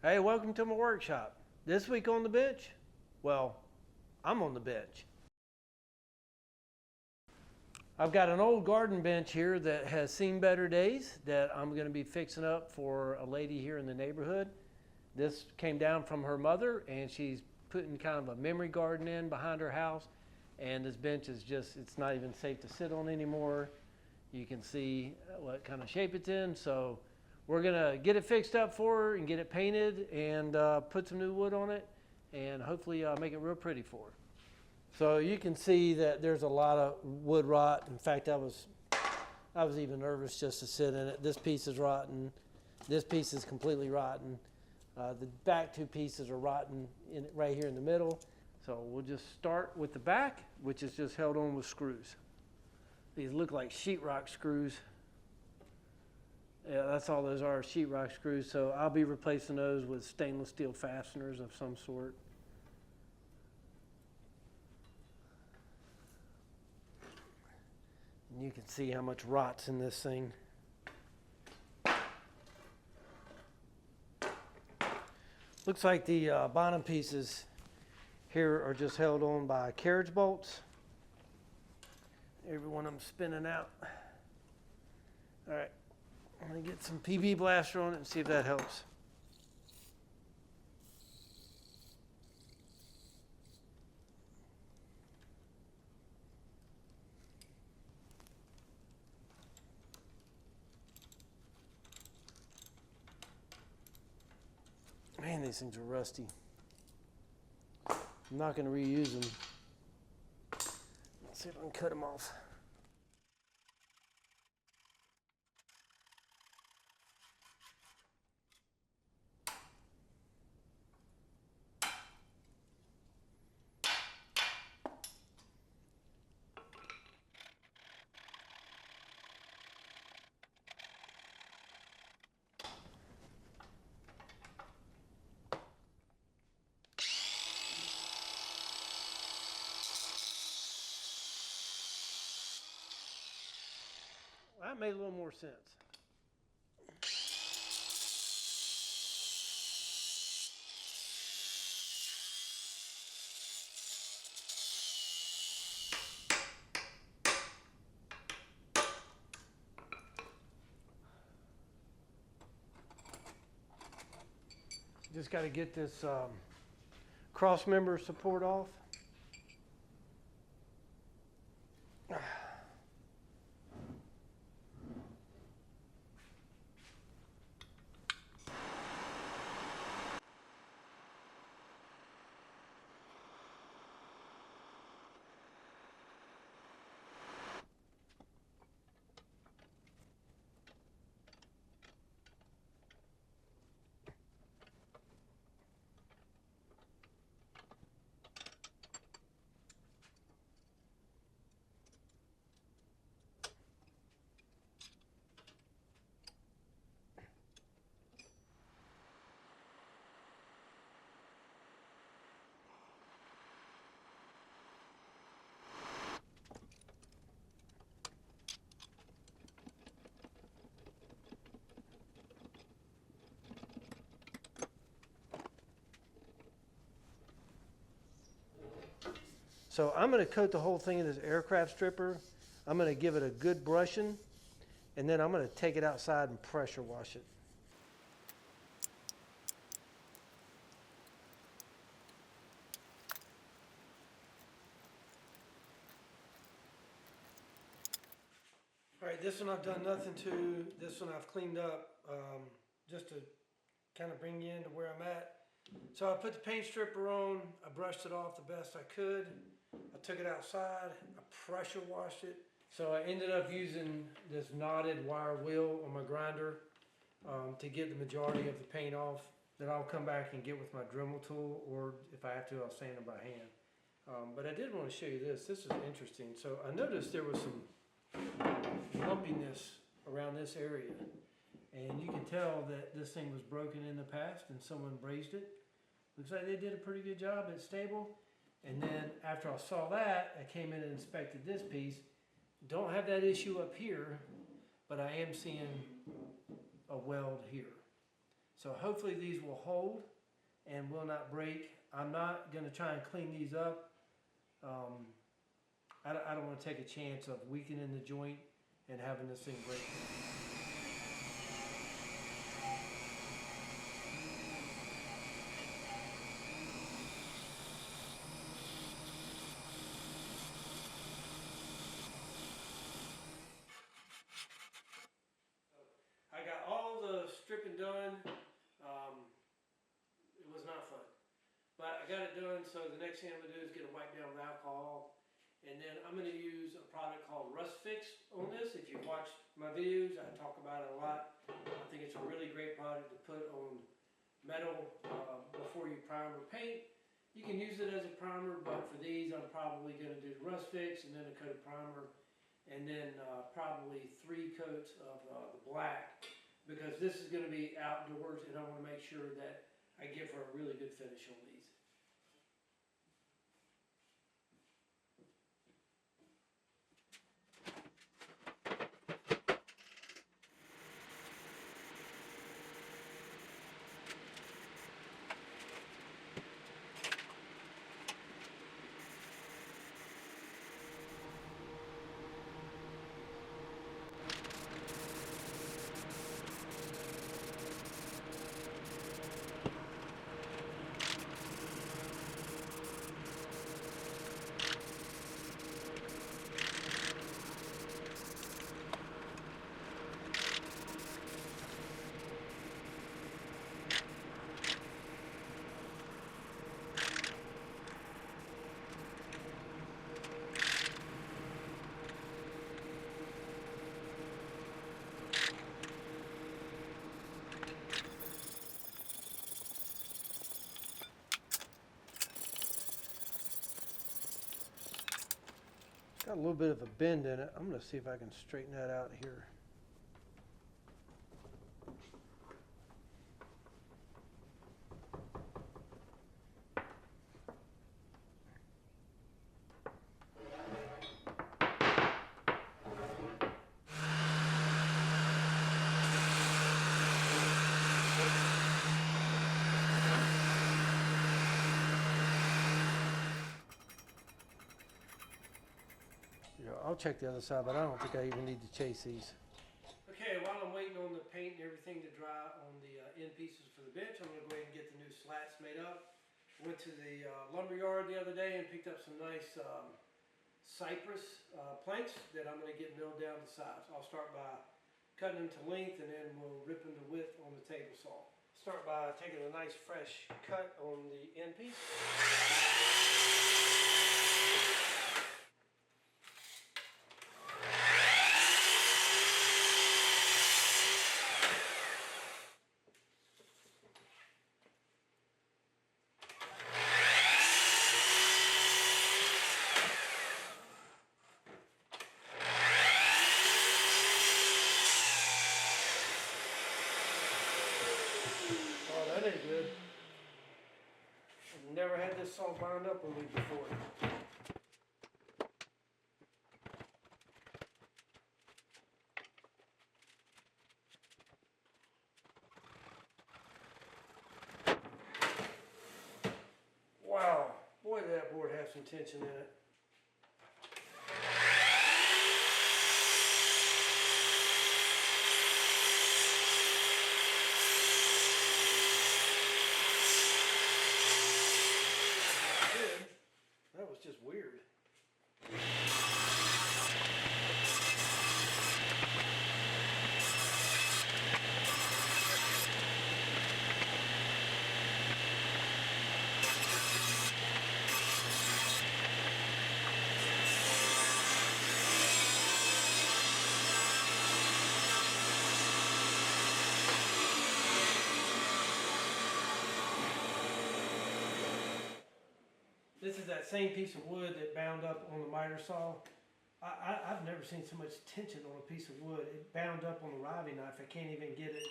Hey, welcome to my workshop. This week on the bench, well, I'm on the bench. I've got an old garden bench here that has seen better days that I'm going to be fixing up for a lady here in the neighborhood. This came down from her mother, and she's putting kind of a memory garden in behind her house. And this bench is just, it's not even safe to sit on anymore. You can see what kind of shape it's in. So we're gonna get it fixed up for her and get it painted and put some new wood on it and hopefully make it real pretty for her. So you can see that there's a lot of wood rot. In fact, I was even nervous just to sit in it. This piece is rotten. This piece is completely rotten. The back two pieces are rotten right here in the middle. So we'll just start with the back, which is just held on with screws. These look like sheetrock screws. Yeah, that's all those are, sheetrock screws. So I'll be replacing those with stainless steel fasteners of some sort. And you can see how much rot's in this thing. Looks like the bottom pieces here are just held on by carriage bolts. Every one of them spinning out. All right. I'm going to get some PB blaster on it and see if that helps. Man, these things are rusty. I'm not going to reuse them. Let's see if I can cut them off. That made a little more sense. Just got to get this cross member support off. So I'm going to coat the whole thing in this aircraft stripper. I'm going to give it a good brushing, and then I'm going to take it outside and pressure wash it. All right, this one I've done nothing to. This one I've cleaned up just to kind of bring you into where I'm at. So I put the paint stripper on. I brushed it off the best I could. I took it outside. I pressure washed it. So I ended up using this knotted wire wheel on my grinder to get the majority of the paint off. Then I'll come back and get with my Dremel tool, or if I have to, I'll sand it by hand. But I did want to show you this. This is interesting. So I noticed there was some lumpiness around this area. And you can tell that this thing was broken in the past and someone brazed it. Looks like they did a pretty good job. It's stable. And then after I saw that, I came in and inspected this piece. Don't have that issue up here, but I am seeing a weld here. So hopefully these will hold and will not break. I'm not going to try and clean these up. I don't want to take a chance of weakening the joint and having this thing break. I got all the stripping done. It was not fun, but I got it done. So the next thing I'm gonna do is get it wiped down with alcohol, and then I'm gonna use a product called Rust Fix on this. If you've watched my videos, I talk about it a lot. I think it's a really great product to put on metal before you prime or paint. You can use it as a primer, but for these, I'm probably gonna do the Rust Fix and then a coat of primer, and then probably 3 coats of the black, because this is going to be outdoors and I want to make sure that I give her a really good finish on these. Got a little bit of a bend in it. I'm going to see if I can straighten that out here. I'll check the other side, but I don't think I even need to chase these. Okay, while I'm waiting on the paint and everything to dry on the end pieces for the bench, I'm going to go ahead and get the new slats made up. Went to the lumber yard the other day and picked up some nice cypress planks that I'm going to get milled down to size. I'll start by cutting them to length, and then we'll rip them to width on the table saw. Start by taking a nice fresh cut on the end piece. That ain't good. I've never had this saw bound up on me before. Wow, boy, did that board have some tension in it. That was just weird. This is that same piece of wood that bound up on the miter saw. I've never seen so much tension on a piece of wood. It bound up on the riving knife. I can't even get it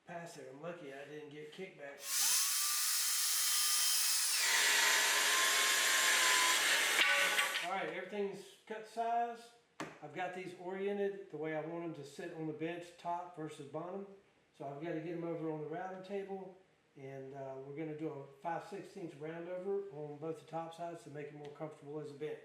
past there. I'm lucky I didn't get kickback. All right, everything's cut size. I've got these oriented the way I want them to sit on the bench, top versus bottom. So I've got to get them over on the router table, and we're going to do a 5/16 round over on both the top sides to make it more comfortable as a bench.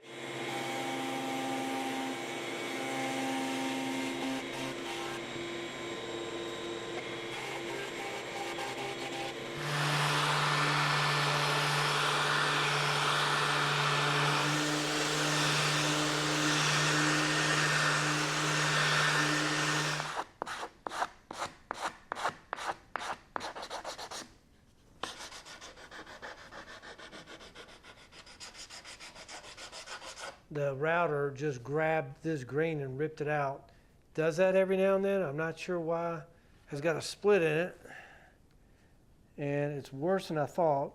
The router just grabbed this grain and ripped it out. Does that every now and then. I'm not sure why. Has got a split in it, and it's worse than I thought.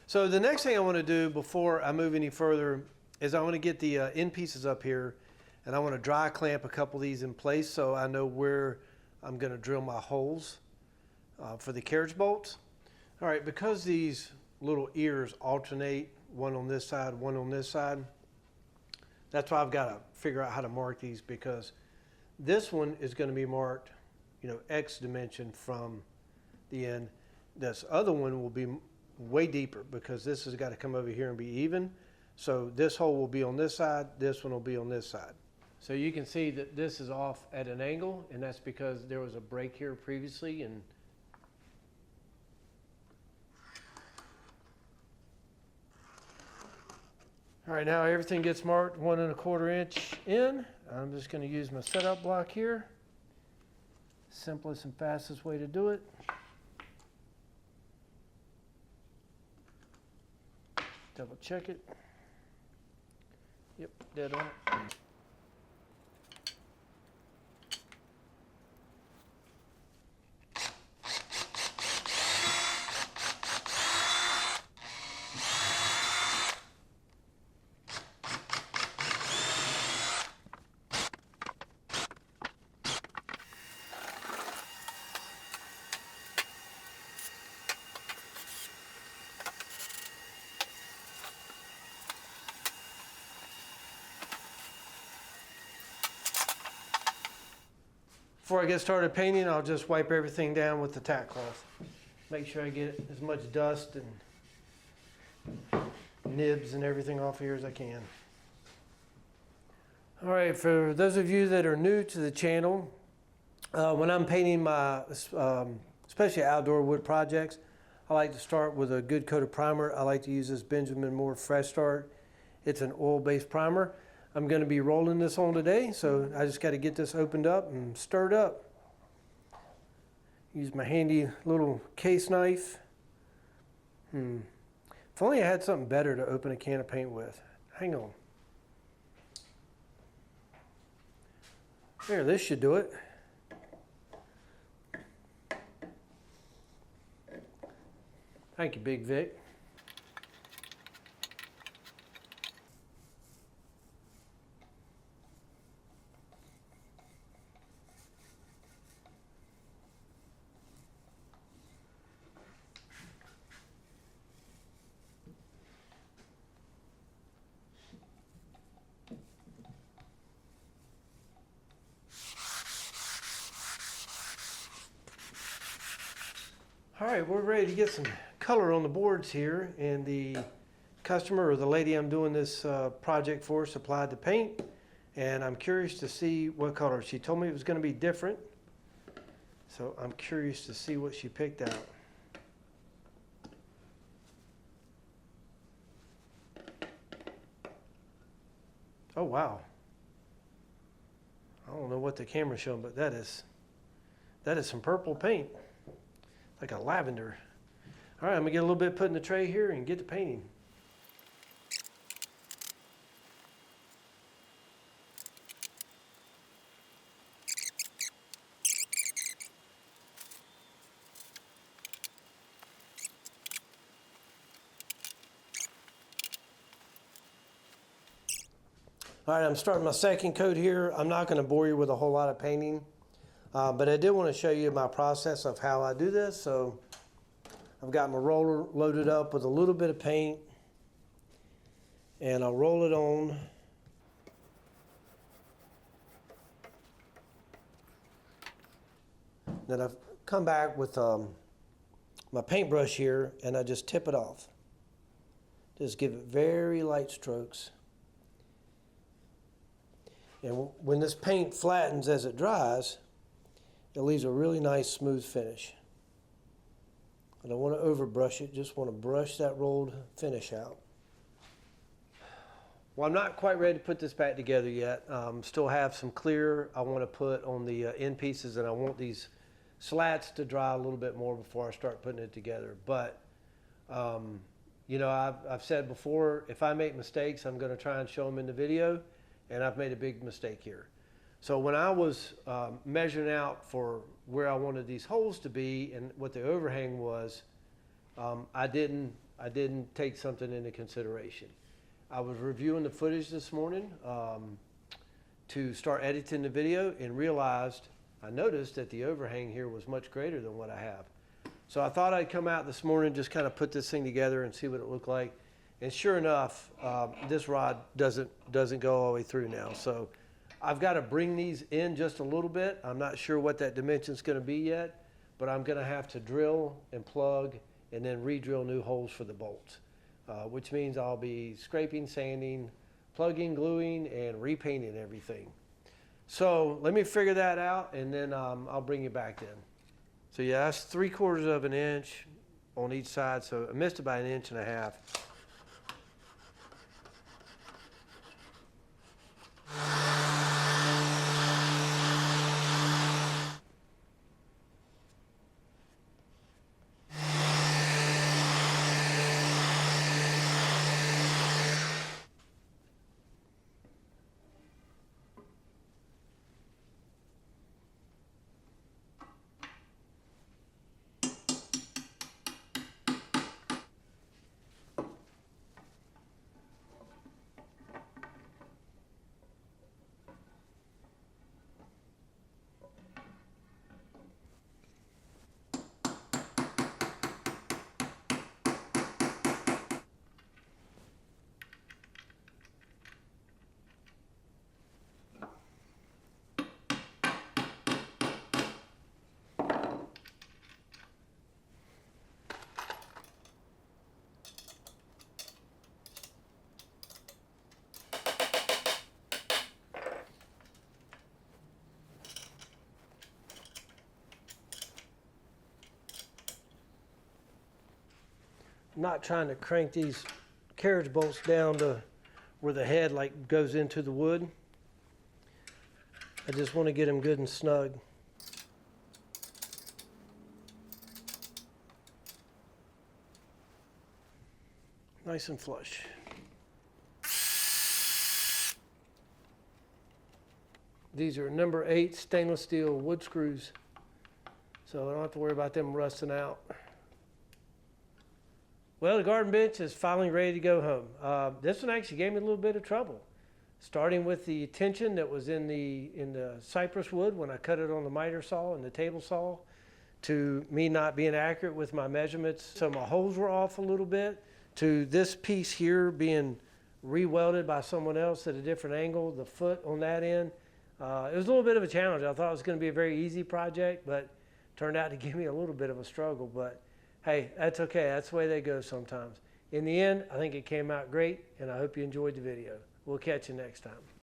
So the next thing I want to do before I move any further is I want to get the end pieces up here, and I want to dry clamp a couple of these in place so I know where I'm going to drill my holes for the carriage bolts. All right, because these little ears alternate, one on this side, one on this side, that's why I've got to figure out how to mark these, because this one is going to be marked, X dimension from the end. This other one will be way deeper because this has got to come over here and be even. So this hole will be on this side, this one will be on this side. So you can see that this is off at an angle, and that's because there was a break here previously. And all right, now everything gets marked 1 1/4 inch in. I'm just going to use my setup block here. Simplest and fastest way to do it. Double check it. Yep, dead on it. Before I get started painting, I'll just wipe everything down with the tack cloth. Make sure I get as much dust and nibs and everything off here as I can. All right, for those of you that are new to the channel, when I'm painting my, especially outdoor wood projects, I like to start with a good coat of primer. I like to use this Benjamin Moore Fresh Start. It's an oil-based primer. I'm going to be rolling this on today, so I just got to get this opened up and stirred up. Use my handy little case knife. If only I had something better to open a can of paint with. Hang on. There, this should do it. Thank you, Big Vic. All right, we're ready to get some color on the boards here, and the customer or the lady I'm doing this project for supplied the paint, and I'm curious to see what color. She told me it was going to be different, so I'm curious to see what she picked out. Oh wow. I don't know what the camera's showing, but that is some purple paint. Like a lavender. All right, I'm gonna get a little bit put in the tray here and get to painting. All right, I'm starting my second coat here. I'm not going to bore you with a whole lot of painting, but I did want to show you my process of how I do this. So I've got my roller loaded up with a little bit of paint, and I'll roll it on. Then I've come back with my paintbrush here, and I just tip it off. Just give it very light strokes. And when this paint flattens as it dries, it leaves a really nice smooth finish. I don't want to overbrush it, just want to brush that rolled finish out. Well, I'm not quite ready to put this back together yet. Still have some clear I want to put on the end pieces, and I want these slats to dry a little bit more before I start putting it together. But, you know, I've said before, if I make mistakes, I'm going to try and show them in the video. And I've made a big mistake here. So when I was measuring out for where I wanted these holes to be and what the overhang was, I didn't take something into consideration. I was reviewing the footage this morning to start editing the video and I noticed that the overhang here was much greater than what I have. So I thought I'd come out this morning, just kind of put this thing together and see what it looked like. And sure enough, this rod doesn't go all the way through now. So I've got to bring these in just a little bit. I'm not sure what that dimension is going to be yet, but I'm going to have to drill and plug and then re-drill new holes for the bolts, which means I'll be scraping, sanding, plugging, gluing, and repainting everything. So let me figure that out, and then I'll bring you back then. So yeah, that's 3/4 of an inch on each side. So I missed it by 1.5 inches. I'm not trying to crank these carriage bolts down to where the head like goes into the wood. I just want to get them good and snug. Nice and flush. These are number 8 stainless steel wood screws, so I don't have to worry about them rusting out. Well, the garden bench is finally ready to go home. This one actually gave me a little bit of trouble, starting with the tension that was in the cypress wood when I cut it on the miter saw and the table saw, to me not being accurate with my measurements. So my holes were off a little bit, to this piece here being re-welded by someone else at a different angle, the foot on that end. It was a little bit of a challenge. I thought it was going to be a very easy project, but turned out to give me a little bit of a struggle. But hey, that's okay. That's the way they go sometimes. In the end, I think it came out great, and I hope you enjoyed the video. We'll catch you next time.